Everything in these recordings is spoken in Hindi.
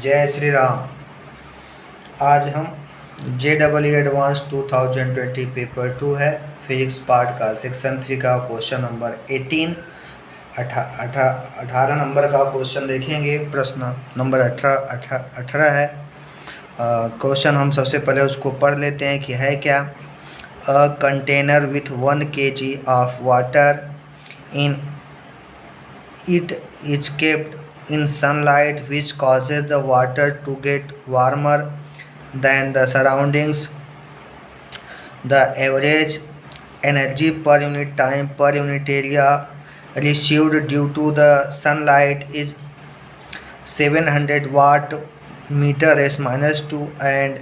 जय श्री राम। आज हम JEE एडवांस 2020 पेपर 2 है फिजिक्स पार्ट का सेक्शन 3 का क्वेश्चन नंबर 18 नंबर का क्वेश्चन देखेंगे। प्रश्न नंबर 18 है। क्वेश्चन हम सबसे पहले उसको पढ़ लेते हैं कि है क्या। A container with 1 kg of water in it is kept in sunlight which causes the water to get warmer than the surroundings. The average energy per unit time per unit area received due to the sunlight is 700 watt meter s minus 2 and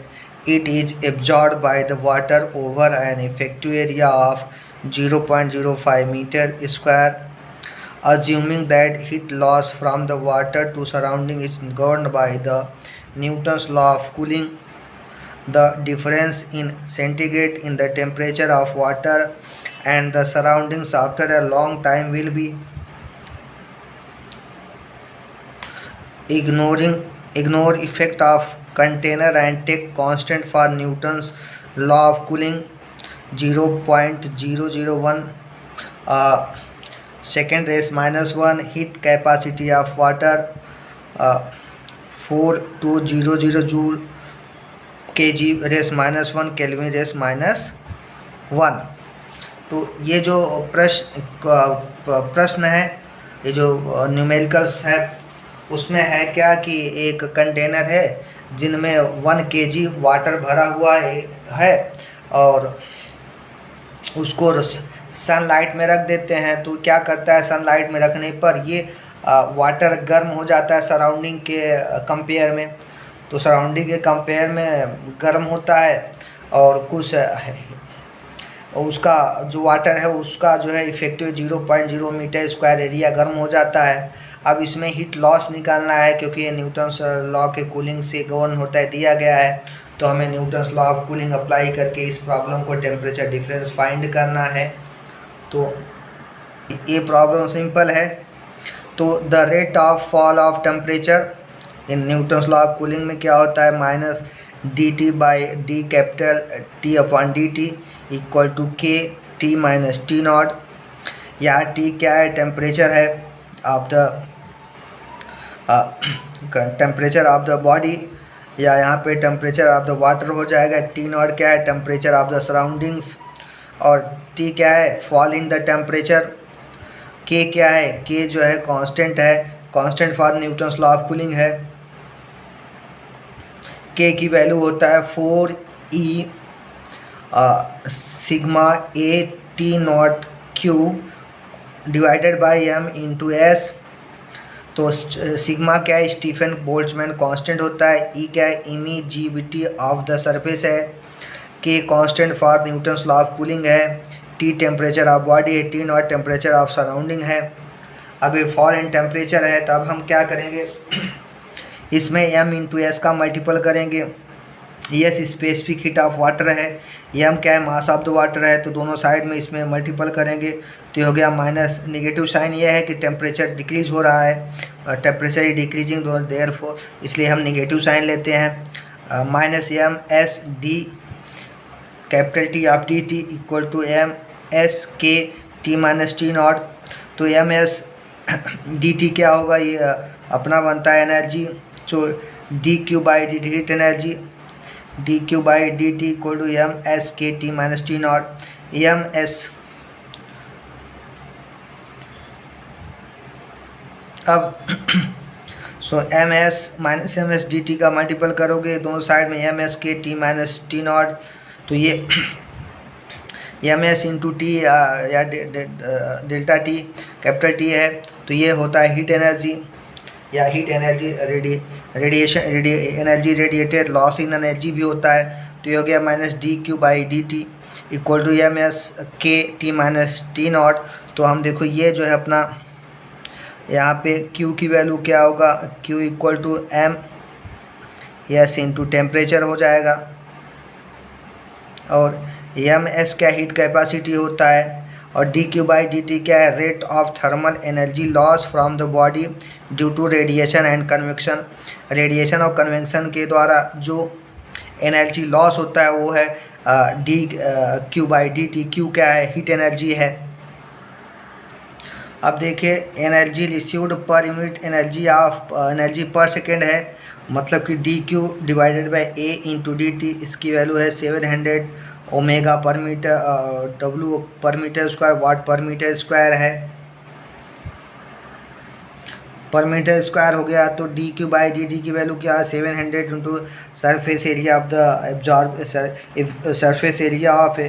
it is absorbed by the water over an effective area of 0.05 meter square. Assuming that heat loss from the water to surrounding is governed by the Newton's law of cooling, the difference in centigrade in the temperature of water and the surroundings after a long time will be ignore effect of container and take constant for Newton's law of cooling 0.001 second raise minus 1 heat capacity of water 4200 joule kg race minus 1 kelvin race minus 1। तो ये जो प्रश्न है, ये जो न्यूमेरिकल्स है, उसमें है क्या कि एक कंटेनर है जिनमें 1 kg वाटर भरा हुआ है और उसको सनलाइट में रख देते हैं। तो क्या करता है, सनलाइट में रखने पर ये वाटर गर्म हो जाता है सराउंडिंग के कंपेयर में। तो सराउंडिंग के कंपेयर में गर्म होता है और कुछ उसका जो वाटर है उसका जो है इफेक्टिव 0.0 मीटर स्क्वायर एरिया गर्म हो जाता है। अब इसमें हीट लॉस निकालना है क्योंकि ये न्यूटन्स लॉ के कूलिंग से गवर्न होता है, दिया गया है। तो हमें Newton's law of cooling apply करके इस प्रॉब्लम को टेम्परेचर डिफरेंस फाइंड करना है। तो ये प्रॉब्लम सिंपल है। तो the rate of fall of temperature in Newton's law of cooling में क्या होता है, minus dt by D capital T upon dt equal to K T minus T nought. यहाँ T क्या है, टेम्परेचर है of the temperature of the body, या यहाँ पे टेम्परेचर ऑफ द वाटर हो जाएगा। T नॉट क्या है, टेम्परेचर ऑफ द सराउंडिंग्स, और T क्या है, fall in the temperature. K क्या है, K जो है कांस्टेंट है, constant for Newton's law of cooling है। K की वैल्यू होता है 4e sigma A T not Q divided by m into S। तो सिग्मा क्या है, स्टीफन बोल्ट्जमैन कांस्टेंट होता है। E क्या है, इमिजिबिलिटी ऑफ द सरफेस है। K constant for Newton's law of cooling है। T टेम्परेचर ऑफ बॉडी है। T not temperature of surrounding है। अब ये फॉल इन टेम्परेचर है, तो अब हम क्या करेंगे, इसमें m इंटू एस का मल्टीपल करेंगे। Yes specific heat of water है, m क्या है, मास ऑफ द वाटर है। तो दोनों साइड में इसमें मल्टीपल करेंगे तो ये हो गया माइनस। नेगेटिव साइन ये है कि टेम्परेचर डिक्रीज हो रहा है, टेम्परेचर इज डिक्रीजिंग देयरफॉर, इसलिए हम नेगेटिव साइन लेते हैं। Minus m s d capital T of D T equal to m s k t minus T nought. तो m s डी टी क्या होगा, ये अपना बनता है एनर्जी। तो D Q by D T heat energy, D Q by D T equal to m s k t minus T nought. m s अब so m s minus m s D T का मल्टीपल करोगे दोनों साइड में, m s k t minus T nought. तो ये एम एस इंटू टी या डेल्टा टी कैपिटल T है। तो ये होता है हीट एनर्जी या heat energy radiation energy radiated, loss in energy भी होता है। तो ये हो गया minus D Q by D T equal to M S K T minus T nought. तो हम देखो ये जो है अपना यहाँ पे Q की वैल्यू क्या होगा, Q equal to M S into temperature हो जाएगा, और एम एस क्या हीट कैपेसिटी होता है, और D Q by D T क्या है, rate of thermal energy loss from the body due to radiation and convection. Radiation और कन्वेक्शन के द्वारा जो एनर्जी लॉस होता है वो है D Q by D T. Q क्या है, हीट एनर्जी है। अब देखिए energy received per unit energy of energy पर सेकेंड है, मतलब कि D Q divided by A into D T, इसकी वैल्यू है 700 ओमेगा पर मीटर, डब्ल्यू पर मीटर स्क्वायर, वाट पर मीटर स्क्वायर है, पर मीटर स्क्वायर हो गया। तो D Q by D T की वैल्यू क्या है, 700 into surface area of the absorb surface area of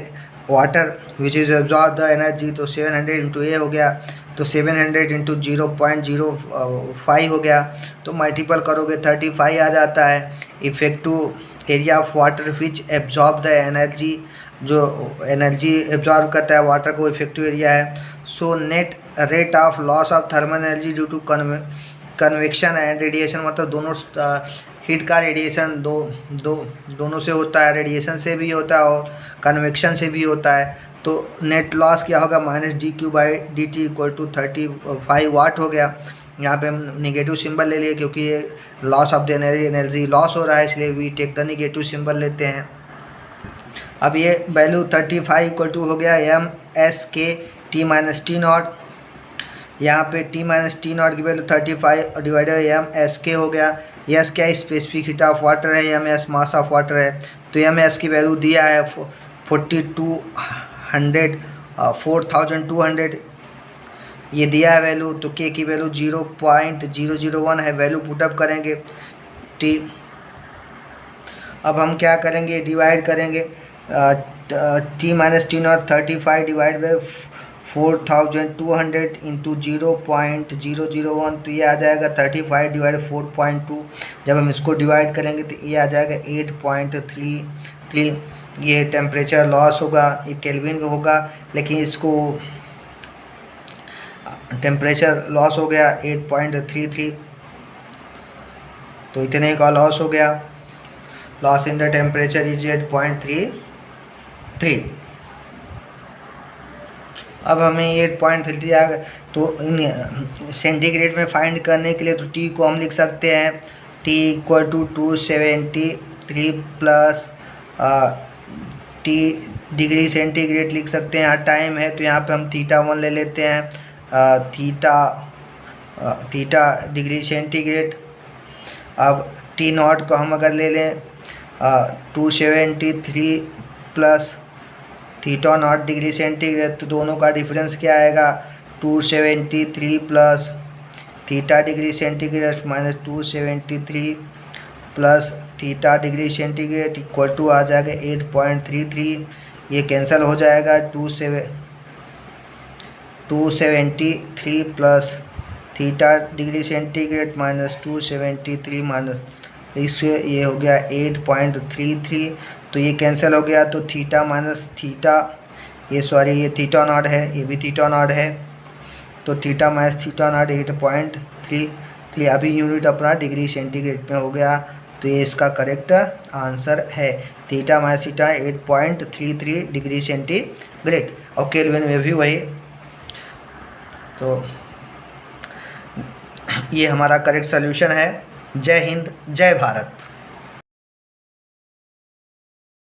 water which is absorb the energy, तो 700 इंटू ए हो गया, तो 700 इंटू 0.05 हो गया, तो मल्टीपल करोगे 35 आ जाता है। Effective area of water which absorb the energy, जो एनर्जी एब्जॉर्ब करता है वाटर को, इफेक्टिव एरिया है। So net rate of loss of thermal energy due to convection and radiation, मतलब दोनों हीट का रेडिएशन दोनों से होता है, रेडिएशन से भी होता है और कन्वेक्शन से भी होता है। तो नेट लॉस क्या होगा, minus D Q by D T equal to 35 watt हो गया। यहाँ पे हम निगेटिव सिंबल ले लिए क्योंकि ये loss of the energy loss हो रहा है, इसलिए we take the negative symbol लेते हैं। अब ये वैल्यू 35 इक्वल टू हो गया M S K T minus T nought. यहाँ पे टी माइनस टी नॉट की value 35 divided M S K हो गया। एस क्या है, स्पेसिफिक हीट ऑफ वाटर है, M S mass of water है। तो एम एस की वैल्यू दिया है 4200 ये दिया है वैल्यू। तो के की वैल्यू 0.001 है, वैल्यू पुटअप करेंगे टी। अब हम क्या करेंगे, डिवाइड करेंगे T minus T not 35 divide by 4200 into 0.001, तो ये आ जाएगा 35 डिवाइड 4.2। जब हम इसको डिवाइड करेंगे तो ये आ जाएगा 8.33। ये टेम्परेचर लॉस होगा, ये केल्विन में होगा, लेकिन इसको टेम्परेचर लॉस हो गया 8.33, तो इतने का लॉस हो गया। Loss in the temperature is 8.33। अब हमें 8.33 आ गया, तो इन सेंटीग्रेड में फाइंड करने के लिए तो टी को हम लिख सकते हैं T equal to 273 plus T degree centigrade लिख सकते हैं। यहाँ टाइम है तो यहाँ पे हम θ1 ले लेते हैं, थीटा डिग्री सेंटीग्रेड। अब टी नॉट को हम अगर ले लें 273 plus theta nought degree centigrade, तो दोनों का डिफरेंस क्या आएगा, 273 plus theta degree centigrade minus 273 plus theta degree centigrade equal to आ जाएगा 8.33। ये कैंसिल हो जाएगा, 273 plus theta degree centigrade minus 273 minus इससे ये हो गया 8.33, तो ये कैंसिल हो गया। तो थीटा माइनस थीटा, ये थीटा नॉट है, ये भी थीटा नॉट है, तो थीटा माइनस थीटा नॉट 8.33। अभी यूनिट अपना डिग्री सेंटीग्रेड में हो गया, तो ये इसका करेक्ट आंसर है। Theta minus theta 8.33 degree centigrade, और केल्विन में भी वही। तो ये हमारा करेक्ट सोल्यूशन है। जय हिंद, जय भारत।